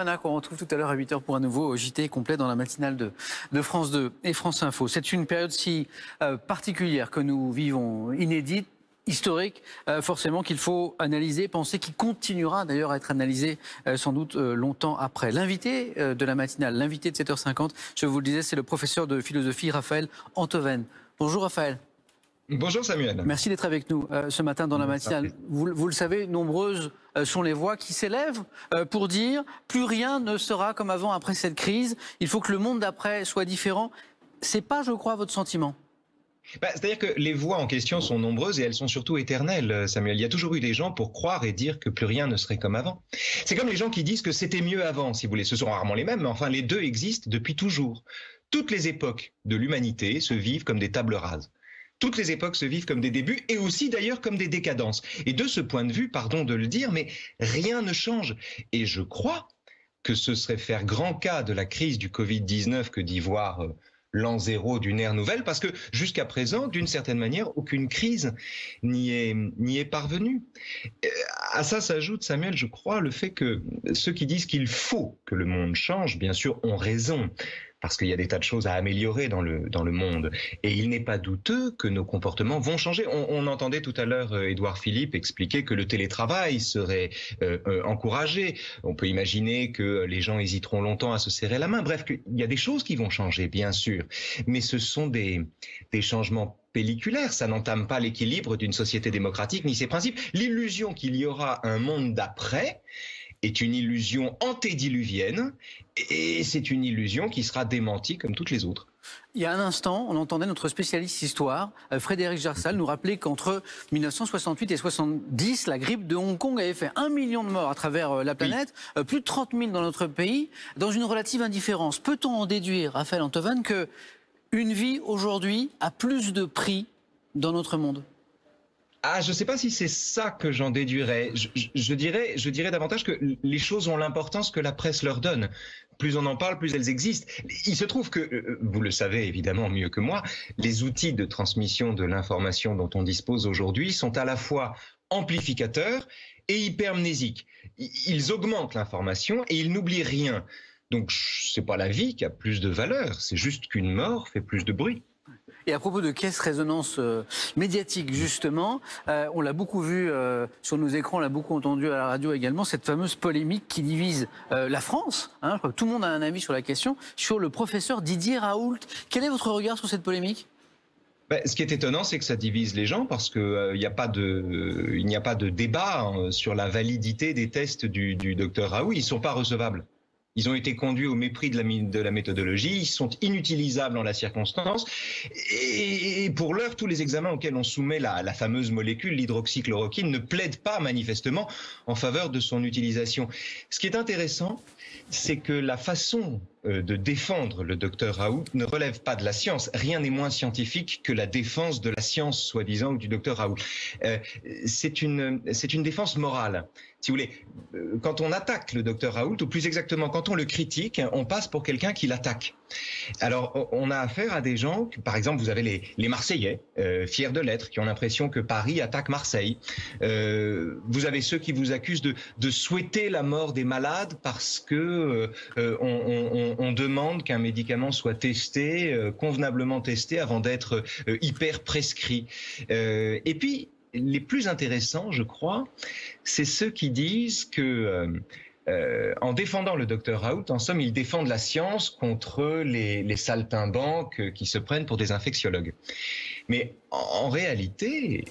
Anna, qu'on retrouve tout à l'heure à 8 h pour un nouveau JT complet dans la matinale de France 2 et France Info. C'est une période si particulière que nous vivons, inédite, historique, forcément qu'il faut analyser, penser, qui continuera d'ailleurs à être analysé sans doute longtemps après. L'invité de la matinale, l'invité de 7h50, je vous le disais, c'est le professeur de philosophie Raphaël Antoven. Bonjour Raphaël. Bonjour Samuel. Merci d'être avec nous ce matin dans la matinale. Vous le savez, nombreuses sont les voix qui s'élèvent pour dire plus rien ne sera comme avant après cette crise. Il faut que le monde d'après soit différent. C'est pas, je crois, votre sentiment. C'est-à-dire que les voix en question sont nombreuses et elles sont surtout éternelles, Samuel. Il y a toujours eu des gens pour croire et dire que plus rien ne serait comme avant. C'est comme les gens qui disent que c'était mieux avant, si vous voulez. Ce sont rarement les mêmes, mais enfin les deux existent depuis toujours. Toutes les époques de l'humanité se vivent comme des tables rases. Toutes les époques se vivent comme des débuts et aussi d'ailleurs comme des décadences. Et de ce point de vue, pardon de le dire, mais rien ne change. Et je crois que ce serait faire grand cas de la crise du Covid-19 que d'y voir l'an zéro d'une ère nouvelle, parce que jusqu'à présent, d'une certaine manière, aucune crise n'y est parvenue. À ça s'ajoute, Samuel, je crois, le fait que ceux qui disent qu'il faut que le monde change, bien sûr, ont raison. Parce qu'il y a des tas de choses à améliorer dans le monde. Et il n'est pas douteux que nos comportements vont changer. On entendait tout à l'heure Édouard Philippe expliquer que le télétravail serait encouragé. On peut imaginer que les gens hésiteront longtemps à se serrer la main. Bref, il y a des choses qui vont changer, bien sûr. Mais ce sont des changements pelliculaires. Ça n'entame pas l'équilibre d'une société démocratique ni ses principes. L'illusion qu'il y aura un monde d'après est une illusion antédiluvienne et c'est une illusion qui sera démentie comme toutes les autres. Il y a un instant, on entendait notre spécialiste histoire, Frédéric Gersal, nous rappeler qu'entre 1968 et 1970, la grippe de Hong Kong avait fait 1 million de morts à travers la planète, oui. Plus de 30 000 dans notre pays, dans une relative indifférence. Peut-on en déduire, Raphaël Antoven, qu'une vie aujourd'hui a plus de prix dans notre monde ? Ah, je ne sais pas si c'est ça que j'en déduirais. Je dirais davantage que les choses ont l'importance que la presse leur donne. Plus on en parle, plus elles existent. Il se trouve que, vous le savez évidemment mieux que moi, les outils de transmission de l'information dont on dispose aujourd'hui sont à la fois amplificateurs et hypermnésiques. Ils augmentent l'information et ils n'oublient rien. Donc, c'est pas la vie qui a plus de valeur, c'est juste qu'une mort fait plus de bruit. Et à propos de caisse-résonance médiatique, justement, on l'a beaucoup vu sur nos écrans, on l'a beaucoup entendu à la radio également, cette fameuse polémique qui divise la France. Je crois que tout le monde a un avis sur la question, sur le professeur Didier Raoult. Quel est votre regard sur cette polémique ? Ce qui est étonnant, c'est que ça divise les gens parce qu'il n'y a pas de débat sur la validité des tests du docteur Raoult. Ils ne sont pas recevables. Ils ont été conduits au mépris de la méthodologie, ils sont inutilisables en la circonstance. Et pour l'heure, tous les examens auxquels on soumet la fameuse molécule, l'hydroxychloroquine, ne plaident pas manifestement en faveur de son utilisation. Ce qui est intéressant, c'est que la façon de défendre le docteur Raoult ne relève pas de la science. Rien n'est moins scientifique que la défense de la science, soi-disant, ou du docteur Raoult. C'est une défense morale. Si vous voulez, quand on attaque le docteur Raoult, ou plus exactement, quand on le critique, on passe pour quelqu'un qui l'attaque. Alors, on a affaire à des gens, par exemple, vous avez les Marseillais, fiers de l'être, qui ont l'impression que Paris attaque Marseille. Vous avez ceux qui vous accusent de souhaiter la mort des malades parce que on demande qu'un médicament soit testé, convenablement testé, avant d'être hyper prescrit. Et puis, les plus intéressants, je crois, c'est ceux qui disent que, en défendant le docteur Raoult, en somme, ils défendent la science contre les saltimbanques qui se prennent pour des infectiologues. Mais en réalité,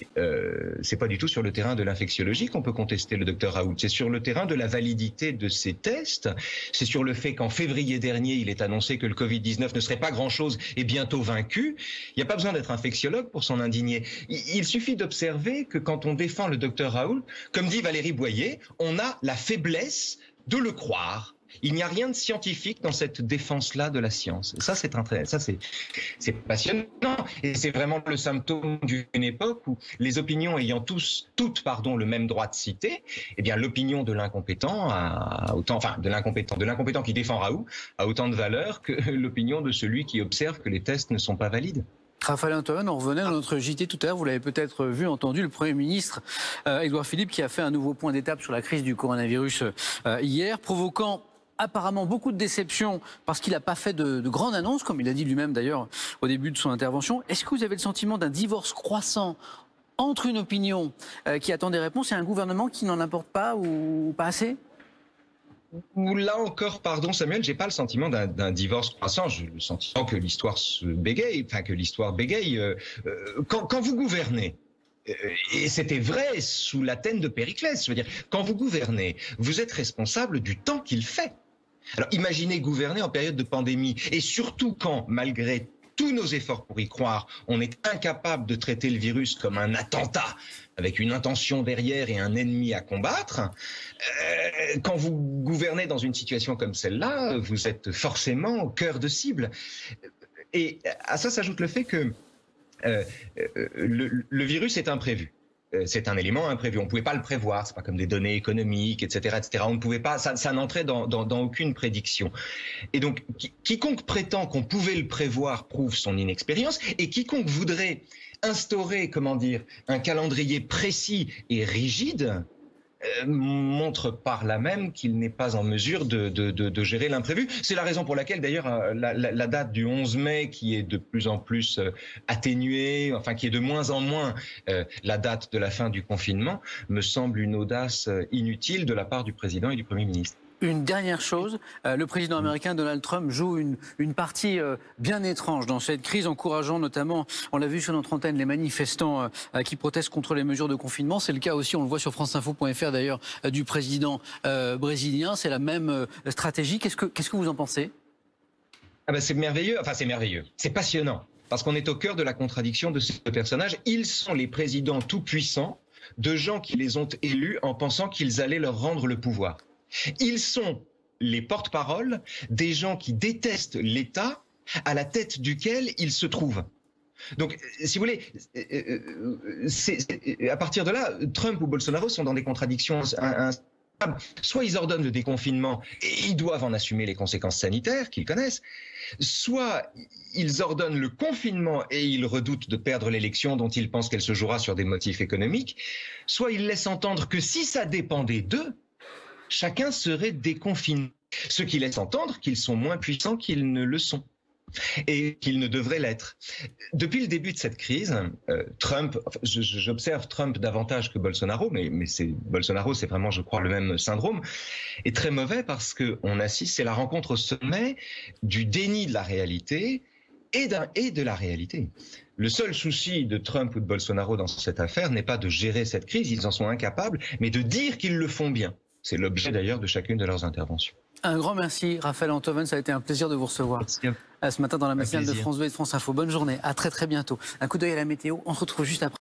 c'est pas du tout sur le terrain de l'infectiologie qu'on peut contester le docteur Raoult. C'est sur le terrain de la validité de ces tests. C'est sur le fait qu'en février dernier, il est annoncé que le Covid-19 ne serait pas grand-chose et bientôt vaincu. Il n'y a pas besoin d'être infectiologue pour s'en indigner. Il suffit d'observer que quand on défend le docteur Raoult, comme dit Valérie Boyer, on a la faiblesse de le croire. Il n'y a rien de scientifique dans cette défense-là de la science. Ça, c'est passionnant. Et c'est vraiment le symptôme d'une époque où les opinions ayant toutes, le même droit de citer, eh bien, l'opinion de l'incompétent a autant, de l'incompétent qui défend Raoult a autant de valeur que l'opinion de celui qui observe que les tests ne sont pas valides. Raphaël Antoven, on revenait dans notre JT tout à l'heure, vous l'avez peut-être vu, entendu, le Premier ministre Édouard Philippe qui a fait un nouveau point d'étape sur la crise du coronavirus hier, provoquant apparemment beaucoup de déception parce qu'il n'a pas fait de grandes annonces, comme il a dit lui-même d'ailleurs au début de son intervention. Est-ce que vous avez le sentiment d'un divorce croissant entre une opinion qui attend des réponses et un gouvernement qui n'en apporte pas ou pas assez ? Là encore, pardon Samuel, j'ai pas le sentiment d'un divorce croissant. J'ai le sentiment que l'histoire se bégaye, enfin que l'histoire bégaye. Quand vous gouvernez, et c'était vrai sous l'Athènes de Périclès, je veux dire, quand vous gouvernez, vous êtes responsable du temps qu'il fait. Alors imaginez gouverner en période de pandémie, et surtout quand, malgré tous nos efforts pour y croire, on est incapable de traiter le virus comme un attentat avec une intention derrière et un ennemi à combattre. Quand vous gouvernez dans une situation comme celle-là, vous êtes forcément au cœur de cible. Et à ça s'ajoute le fait que le virus est imprévu. C'est un élément imprévu. On ne pouvait pas le prévoir. C'est pas comme des données économiques, etc., etc. On ne pouvait pas. Ça n'entrait dans aucune prédiction. Et donc, quiconque prétend qu'on pouvait le prévoir prouve son inexpérience. Et quiconque voudrait instaurer, comment dire, un calendrier précis et rigide montre par là même qu'il n'est pas en mesure de gérer l'imprévu. C'est la raison pour laquelle, d'ailleurs, la date du 11 mai, qui est de plus en plus atténuée, enfin qui est de moins en moins la date de la fin du confinement, me semble une audace inutile de la part du président et du Premier ministre. Une dernière chose, le président américain Donald Trump joue une partie bien étrange dans cette crise, encourageant notamment, on l'a vu sur notre antenne, les manifestants qui protestent contre les mesures de confinement. C'est le cas aussi, on le voit sur franceinfo.fr d'ailleurs, du président brésilien. C'est la même stratégie. Qu'est-ce que vous en pensez ? Ah ben c'est merveilleux, enfin c'est merveilleux, c'est passionnant, parce qu'on est au cœur de la contradiction de ces deux personnages. Ils sont les présidents tout-puissants de gens qui les ont élus en pensant qu'ils allaient leur rendre le pouvoir. Ils sont les porte-paroles des gens qui détestent l'État à la tête duquel ils se trouvent. Donc, si vous voulez, à partir de là, Trump ou Bolsonaro sont dans des contradictions instables. Soit ils ordonnent le déconfinement et ils doivent en assumer les conséquences sanitaires qu'ils connaissent, soit ils ordonnent le confinement et ils redoutent de perdre l'élection dont ils pensent qu'elle se jouera sur des motifs économiques, soit ils laissent entendre que si ça dépendait d'eux, chacun serait déconfiné, ce qui laisse entendre qu'ils sont moins puissants qu'ils ne le sont et qu'ils ne devraient l'être. Depuis le début de cette crise, Trump, j'observe Trump davantage que Bolsonaro, mais Bolsonaro, c'est vraiment, je crois, le même syndrome, est très mauvais parce qu'on assiste, c'est la rencontre au sommet du déni de la réalité et de la réalité. Le seul souci de Trump ou de Bolsonaro dans cette affaire n'est pas de gérer cette crise, ils en sont incapables, mais de dire qu'ils le font bien. C'est l'objet d'ailleurs de chacune de leurs interventions. Un grand merci, Raphaël Enthoven. Ça a été un plaisir de vous recevoir ce matin dans la matinale de France 2 et de France Info. Bonne journée, à très bientôt. Un coup d'œil à la météo, on se retrouve juste après.